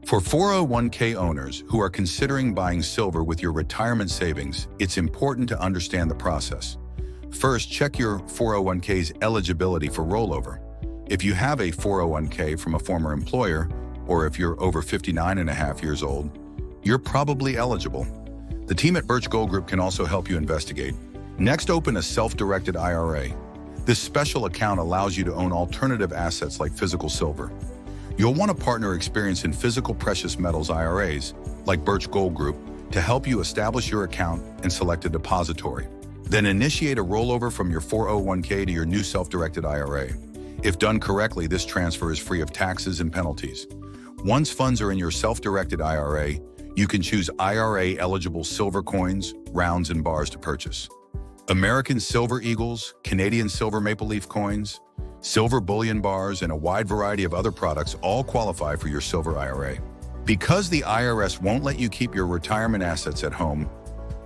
For 401k owners who are considering buying silver with your retirement savings, it's important to understand the process. First, check your 401k's eligibility for rollover. If you have a 401k from a former employer, or if you're over 59 and a half years old, you're probably eligible. The team at Birch Gold Group can also help you investigate. Next, open a self-directed IRA. This special account allows you to own alternative assets like physical silver. You'll want a partner experienced in physical precious metals IRAs, like Birch Gold Group, to help you establish your account and select a depository. Then initiate a rollover from your 401k to your new self-directed IRA. If done correctly, this transfer is free of taxes and penalties. Once funds are in your self-directed IRA, you can choose IRA-eligible silver coins, rounds, and bars to purchase. American Silver Eagles, Canadian Silver Maple Leaf coins, silver bullion bars, and a wide variety of other products all qualify for your silver IRA. Because the IRS won't let you keep your retirement assets at home,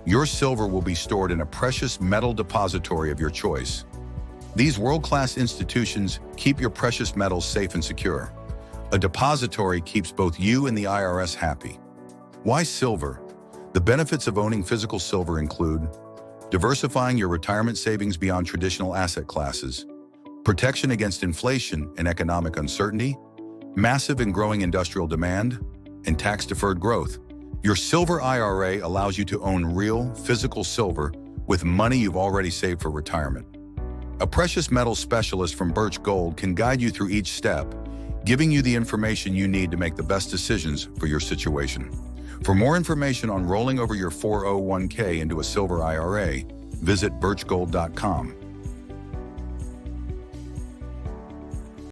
your silver will be stored in a precious metal depository of your choice. These world-class institutions keep your precious metals safe and secure. A depository keeps both you and the IRS happy. Why silver? The benefits of owning physical silver include diversifying your retirement savings beyond traditional asset classes, protection against inflation and economic uncertainty, massive and growing industrial demand, and tax-deferred growth. Your silver IRA allows you to own real, physical silver with money you've already saved for retirement. A precious metals specialist from Birch Gold can guide you through each step, giving you the information you need to make the best decisions for your situation. For more information on rolling over your 401k into a silver IRA, visit birchgold.com.